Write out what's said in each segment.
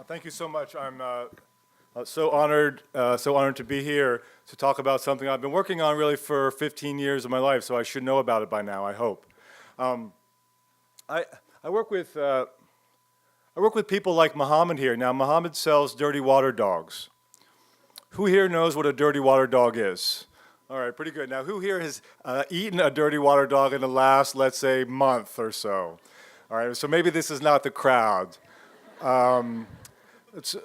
Thank you so much. I'm so honored to be here to talk about something I've been working on really for 15 years of my life, so I should know about it by now, I hope. I, I work with people like Mohammed here. Now, Mohammed sells dirty water dogs. Who here knows what a dirty water dog is? All right, pretty good. Now, who here has eaten a dirty water dog in the last, let's say, month or so? All right, so maybe this is not the crowd. It's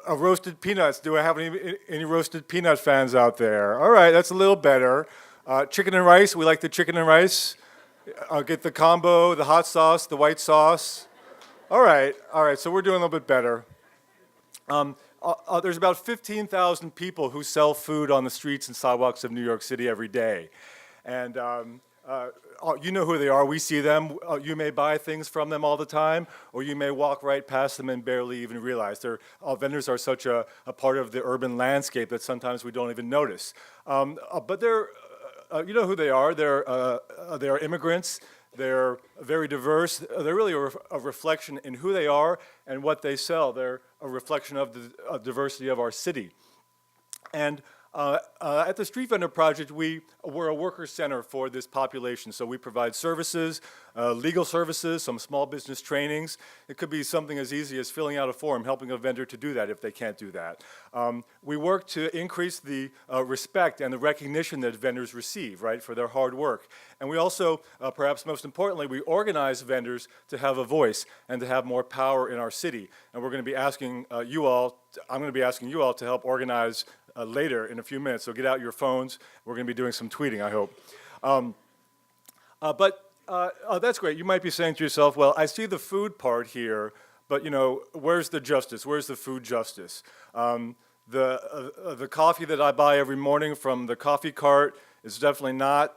roasted peanuts. Do I have any roasted peanut fans out there? All right, that's a little better. Chicken and rice. We like the chicken and rice. I'll get the combo, the hot sauce, the white sauce. All right. So we're doing a little bit better. There's about 15,000 people who sell food on the streets and sidewalks of New York City every day, and you know who they are. We see them. You may buy things from them all the time, or you may walk right past them and barely even realize. Vendors are such a part of the urban landscape that sometimes we don't even notice. But you know who they are. They are immigrants. They're very diverse. They're really a reflection in who they are and what they sell. They're a reflection of the diversity of our city. And at the Street Vendor Project, we're a worker center for this population. So we provide services, legal services, some small business trainings. It could be something as easy as filling out a form, helping a vendor to do that if they can't do that. We work to increase the respect and the recognition that vendors receive, right, for their hard work. And we also, perhaps most importantly, we organize vendors to have a voice and to have more power in our city. And we're going to be asking I'm going to be asking you all to help organize later in a few minutes, so get out your phones. We're going to be doing some tweeting, I hope. That's great. You might be saying to yourself, well, I see the food part here, but where's the justice? Where's the food justice? The coffee that I buy every morning from the coffee cart is definitely not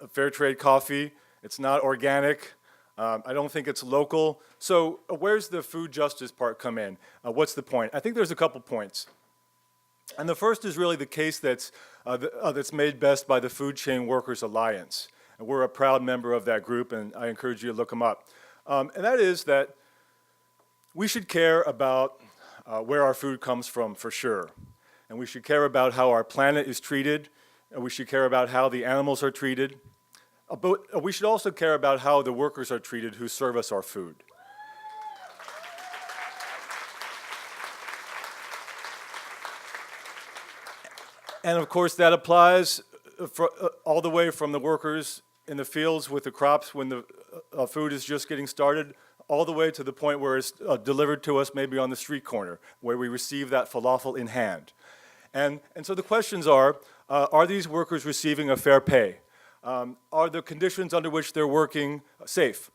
fair trade coffee. It's not organic. I don't think it's local. So where's the food justice part come in? What's the point? I think there's a couple points. And the first is really the case that's made best by the Food Chain Workers Alliance. And we're a proud member of that group, and I encourage you to look them up. And that is that we should care about where our food comes from, for sure. And we should care about how our planet is treated, and we should care about how the animals are treated. But we should also care about how the workers are treated who serve us our food. And of course, that applies all the way from the workers in the fields with the crops when the food is just getting started, all the way to the point where it's delivered to us maybe on the street corner, where we receive that falafel in hand. And so the questions are these workers receiving a fair pay? Are the conditions under which they're working safe?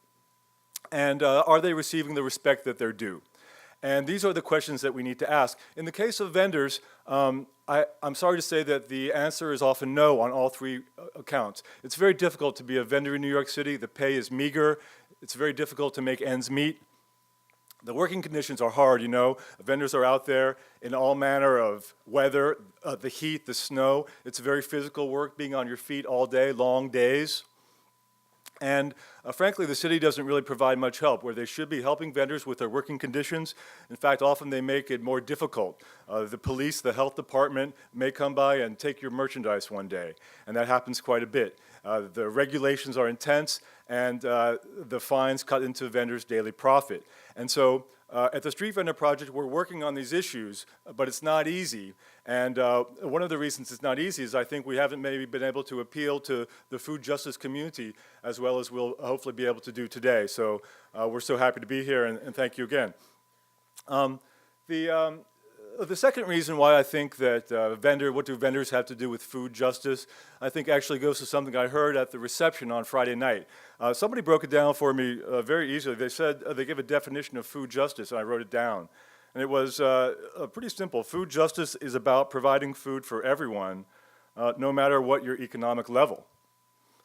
And are they receiving the respect that they're due? And these are the questions that we need to ask. In the case of vendors, I'm sorry to say that the answer is often no on all three accounts. It's very difficult to be a vendor in New York City. The pay is meager. It's very difficult to make ends meet. The working conditions are hard, Vendors are out there in all manner of weather, the heat, the snow. It's very physical work, being on your feet all day, long days. And frankly, the city doesn't really provide much help, where they should be helping vendors with their working conditions. In fact, often they make it more difficult. The police, the health department may come by and take your merchandise one day, and that happens quite a bit. The regulations are intense, and the fines cut into vendors' daily profit. And so at the Street Vendor Project, we're working on these issues, but it's not easy. And one of the reasons it's not easy is I think we haven't maybe been able to appeal to the food justice community as well as we'll hopefully be able to do today. So we're so happy to be here, and thank you again. The second reason why I think that what do vendors have to do with food justice, I think actually goes to something I heard at the reception on Friday night. Somebody broke it down for me very easily. They said they gave a definition of food justice, and I wrote it down. And it was pretty simple. Food justice is about providing food for everyone, no matter what your economic level.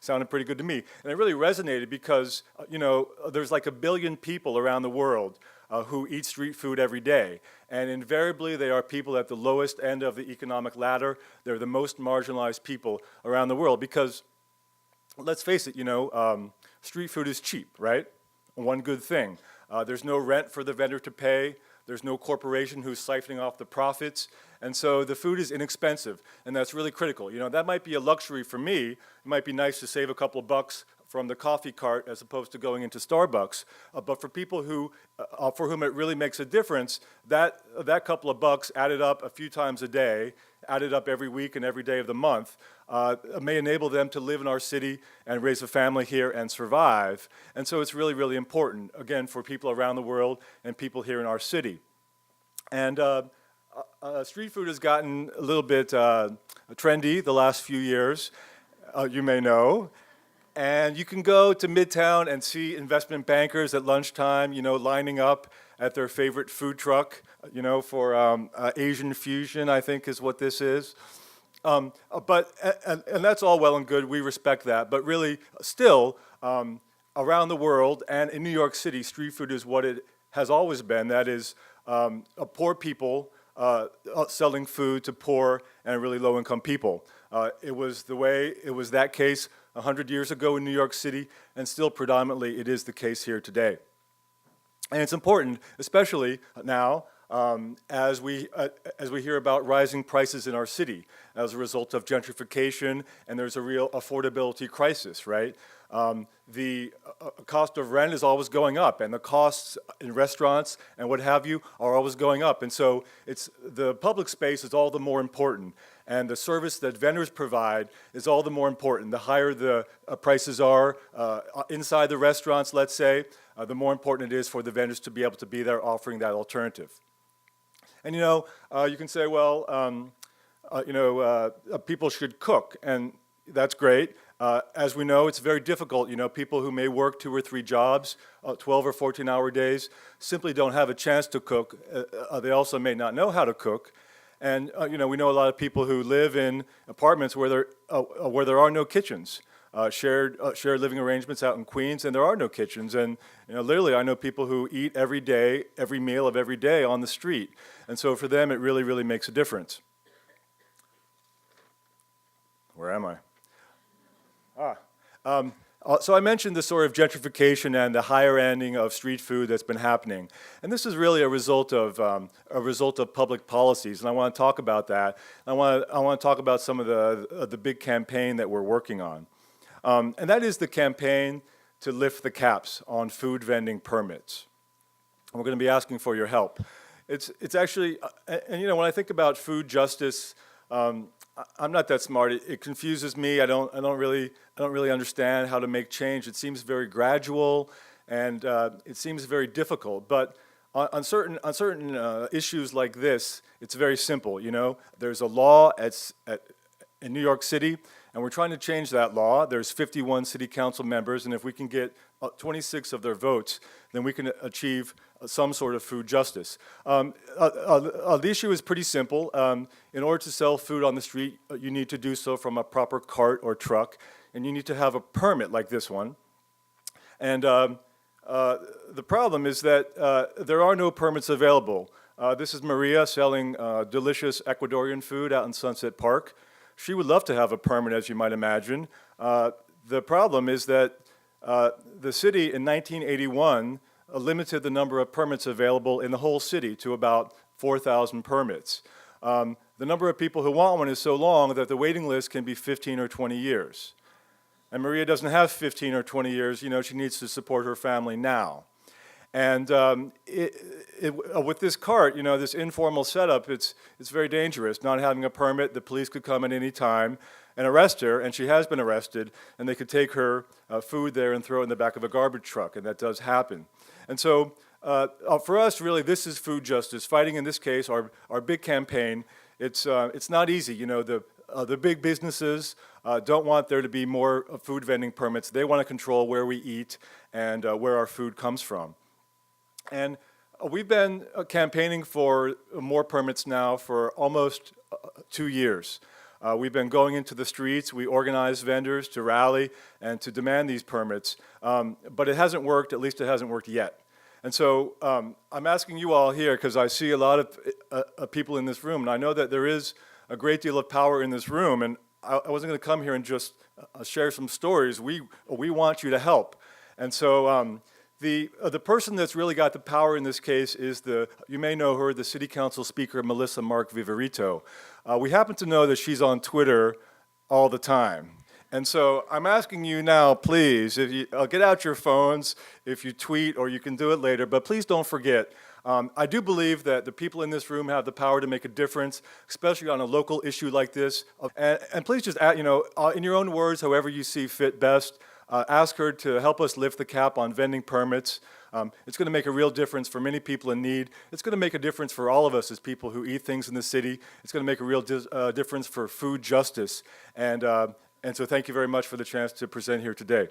Sounded pretty good to me. And it really resonated because, there's like 1 billion people around the world who eat street food every day. And invariably, they are people at the lowest end of the economic ladder. They're the most marginalized people around the world because, let's face it, street food is cheap, right? One good thing. There's no rent for the vendor to pay. There's no corporation who's siphoning off the profits. And so the food is inexpensive, and that's really critical. You know, that might be a luxury for me. It might be nice to save a couple of bucks from the coffee cart as opposed to going into Starbucks. But for people who, for whom it really makes a difference, that couple of bucks added up a few times a day, added up every week and every day of the month, may enable them to live in our city and raise a family here and survive. And so it's really, really important, again, for people around the world and people here in our city. And street food has gotten a little bit trendy the last few years, you may know. And you can go to Midtown and see investment bankers at lunchtime, you know, lining up at their favorite food truck, you know, for Asian fusion, I think is what this is. And that's all well and good, we respect that, but really still, around the world and in New York City, street food is what it has always been. That is, poor people selling food to poor and really low-income people. It was that case 100 years ago in New York City, and still predominantly it is the case here today. And it's important, especially now, as we hear about rising prices in our city as a result of gentrification, and there's a real affordability crisis, right? The cost of rent is always going up, and the costs in restaurants and what have you are always going up. And so the public space is all the more important, and the service that vendors provide is all the more important. The higher the prices are inside the restaurants, let's say, the more important it is for the vendors to be able to be there offering that alternative. And you know, you can say, well, people should cook, and that's great. As we know, it's very difficult. You know, people who may work 2 or 3 jobs, 12 or 14-hour days, simply don't have a chance to cook. They also may not know how to cook. And you know, we know a lot of people who live in apartments where there are no kitchens, shared living arrangements out in Queens, and there are no kitchens. And you know, literally, I know people who eat every day, every meal of every day on the street. And so for them, it really, really makes a difference. Where am I? So I mentioned the sort of gentrification and the higher ending of street food that's been happening, and this is really a result of public policies. And I want to talk about that. I want to talk about some of the big campaign that we're working on, and that is the campaign to lift the caps on food vending permits. And we're going to be asking for your help. It's actually, and you know, when I think about food justice. I'm not that smart. It confuses me. I don't really understand how to make change. It seems very gradual, and it seems very difficult. But on certain issues like this, it's very simple. You know, there's a law in New York City, and we're trying to change that law. There's 51 city council members, and if we can get 26 of their votes, then we can achieve some sort of food justice. The issue is pretty simple. In order to sell food on the street, you need to do so from a proper cart or truck, and you need to have a permit like this one. And the problem is that there are no permits available. This is Maria selling delicious Ecuadorian food out in Sunset Park. She would love to have a permit, as you might imagine. The problem is that the city in 1981 limited the number of permits available in the whole city to about 4,000 permits. The number of people who want one is so long that the waiting list can be 15 or 20 years. And Maria doesn't have 15 or 20 years. You know, she needs to support her family now. And with this cart, you know, this informal setup, it's very dangerous. Not having a permit, the police could come at any time and arrest her, and she has been arrested, and they could take her food there and throw it in the back of a garbage truck, and that does happen. And so for us, really, this is food justice. Fighting, in this case, our big campaign. It's not easy. You know, the big businesses don't want there to be more food vending permits. They want to control where we eat and where our food comes from. And we've been campaigning for more permits now for almost 2 years. We've been going into the streets. We organize vendors to rally and to demand these permits, but it hasn't worked. At least it hasn't worked yet. And so I'm asking you all here, because I see a lot of people in this room, and I know that there is a great deal of power in this room, and I wasn't going to come here and just share some stories. We want you to help. And so The person that's really got the power in this case is you may know her, the City Council Speaker, Melissa Mark Viverito. We happen to know that she's on Twitter all the time. And so I'm asking you now, please, if you get out your phones, if you tweet, or you can do it later, but please don't forget. I do believe that the people in this room have the power to make a difference, especially on a local issue like this. And please just, in your own words, however you see fit best, ask her to help us lift the cap on vending permits. It's going to make a real difference for many people in need. It's going to make a difference for all of us as people who eat things in the city. It's going to make a real difference for food justice. And so thank you very much for the chance to present here today.